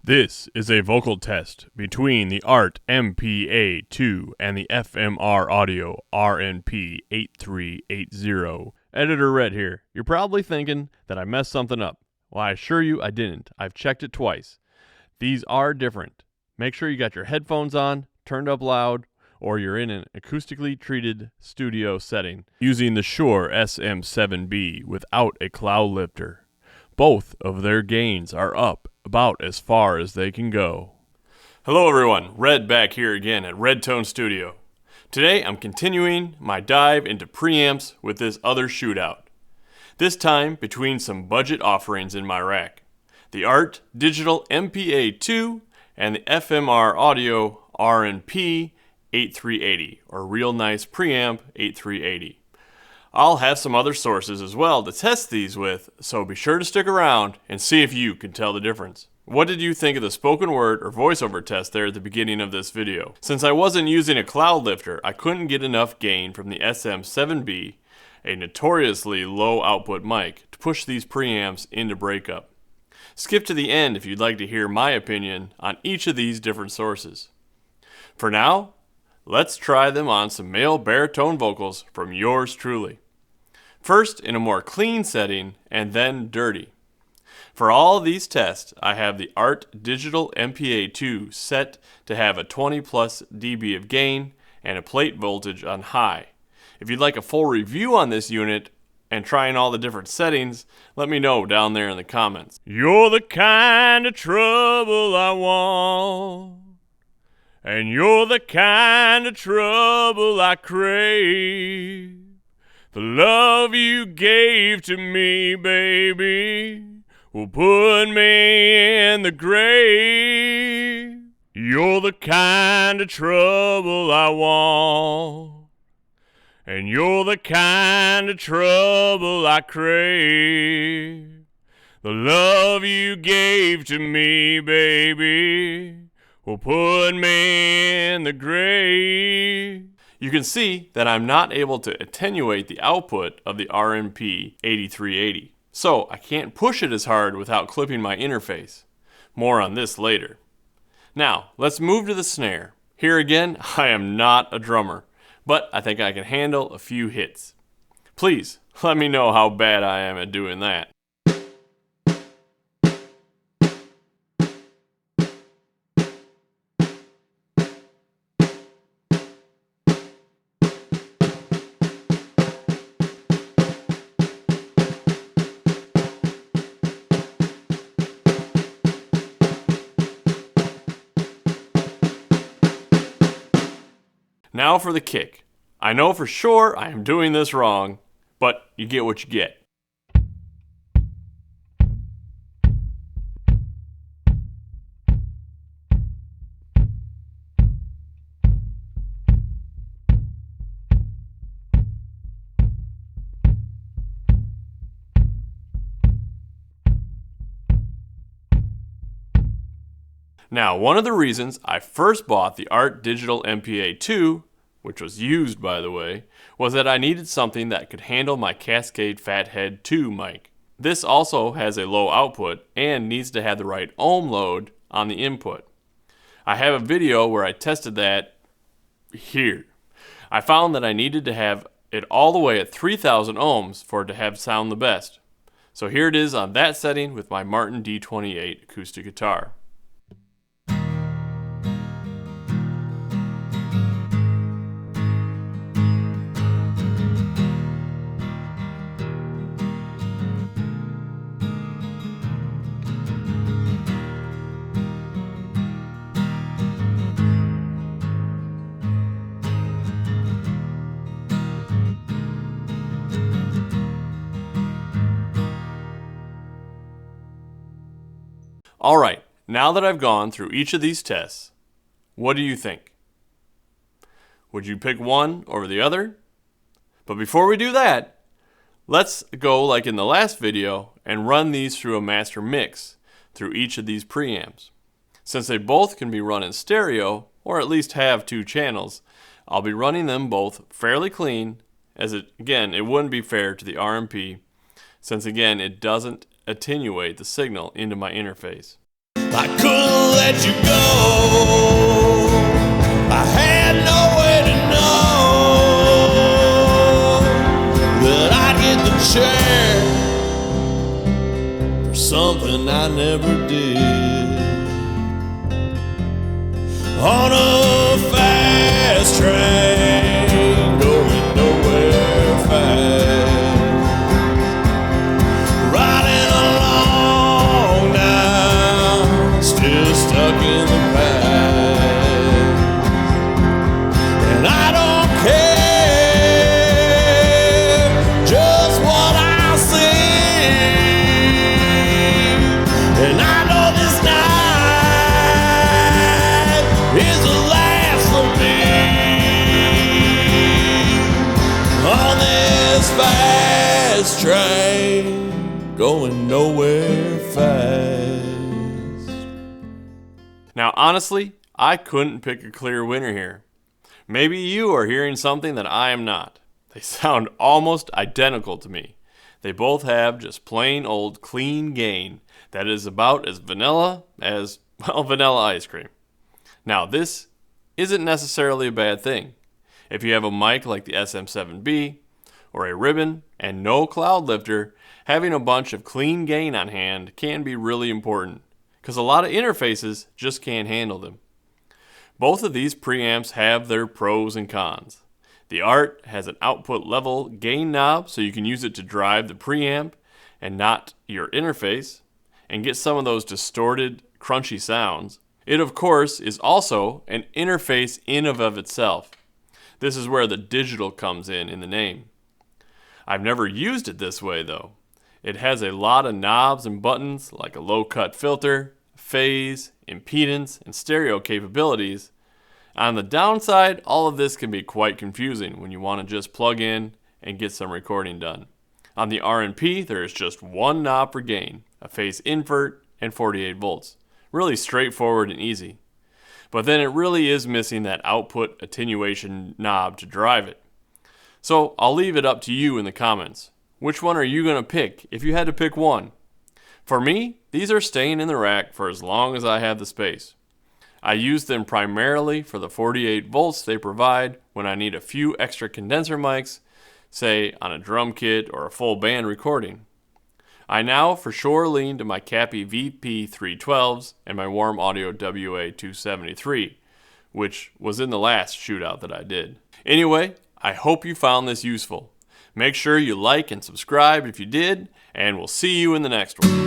This is a vocal test between the ART MPA II and the FMR Audio RNP 8380. Editor Red here. You're probably thinking that I messed something up. Well, I assure you I didn't. I've checked it twice. These are different. Make sure you got your headphones on, turned up loud, or you're in an acoustically treated studio setting using the Shure SM7B without a cloud lifter. Both of their gains are up about as far as they can go. Hello everyone, Red back here again at Red Tone Studio. Today I'm continuing my dive into preamps with this other shootout. This time between some budget offerings in my rack. The ART Digital MPA II and the FMR Audio RNP 8380 or Real Nice Preamp 8380. I'll have some other sources as well to test these with, so be sure to stick around and see if you can tell the difference. What did you think of the spoken word or voiceover test there at the beginning of this video? Since I wasn't using a cloud lifter, I couldn't get enough gain from the SM7B, a notoriously low output mic, to push these preamps into breakup. Skip to the end if you'd like to hear my opinion on each of these different sources. For now, let's try them on some male baritone vocals from yours truly. First in a more clean setting, and then dirty. For all these tests, I have the ART Digital MPA II set to have a 20 plus dB of gain and a plate voltage on high. If you'd like a full review on this unit and trying all the different settings, let me know down there in the comments. You're the kind of trouble I want, and you're the kind of trouble I crave. The love you gave to me, baby, will put me in the grave. You're the kind of trouble I want, and you're the kind of trouble I crave. The love you gave to me, baby, will put me in the grave. You can see that I'm not able to attenuate the output of the RNP 8380, so I can't push it as hard without clipping my interface. More on this later. Now, let's move to the snare. Here again, I am not a drummer, but I think I can handle a few hits. Please, let me know how bad I am at doing that. Now for the kick. I know for sure I am doing this wrong, but you get what you get. Now, one of the reasons I first bought the ART Digital MPA II, which was used by the way, was that I needed something that could handle my Cascade Fathead II mic. This also has a low output and needs to have the right ohm load on the input. I have a video where I tested that here. I found that I needed to have it all the way at 3000 ohms for it to have sound the best. So here it is on that setting with my Martin D28 acoustic guitar. Alright, now that I've gone through each of these tests, what do you think? Would you pick one over the other? But before we do that, let's go like in the last video and run these through a master mix through each of these preamps. Since they both can be run in stereo, or at least have two channels, I'll be running them both fairly clean, as it wouldn't be fair to the RMP, since again it doesn't attenuate the signal into my interface. I could let you go. I had no way to know that I'd get the chance for something I never did. On a fast train, going nowhere fast, riding along now, still stuck in the past. And I don't care just what I see, and I know this night is the last for me. On this fast train, going nowhere fast. Now, honestly, I couldn't pick a clear winner here. Maybe you are hearing something that I am not. They sound almost identical to me. They both have just plain old clean gain that is about as vanilla as, well, vanilla ice cream. Now, this isn't necessarily a bad thing. If you have a mic like the SM7B or a ribbon and no cloud lifter, having a bunch of clean gain on hand can be really important because a lot of interfaces just can't handle them. Both of these preamps have their pros and cons. The ART has an output level gain knob so you can use it to drive the preamp and not your interface and get some of those distorted, crunchy sounds. It, of course, is also an interface in and of itself. This is where the digital comes in the name. I've never used it this way, though. It has a lot of knobs and buttons like a low-cut filter, phase, impedance, and stereo capabilities. On the downside, all of this can be quite confusing when you want to just plug in and get some recording done. On the RNP, there is just one knob for gain, a phase invert, and 48 volts. Really straightforward and easy. But then it really is missing that output attenuation knob to drive it. So I'll leave it up to you in the comments. Which one are you going to pick if you had to pick one? For me, these are staying in the rack for as long as I have the space. I use them primarily for the 48 volts they provide when I need a few extra condenser mics, say on a drum kit or a full band recording. I now for sure lean to my Cappy VP312s and my Warm Audio WA273, which was in the last shootout that I did. Anyway, I hope you found this useful. Make sure you like and subscribe if you did, and we'll see you in the next one.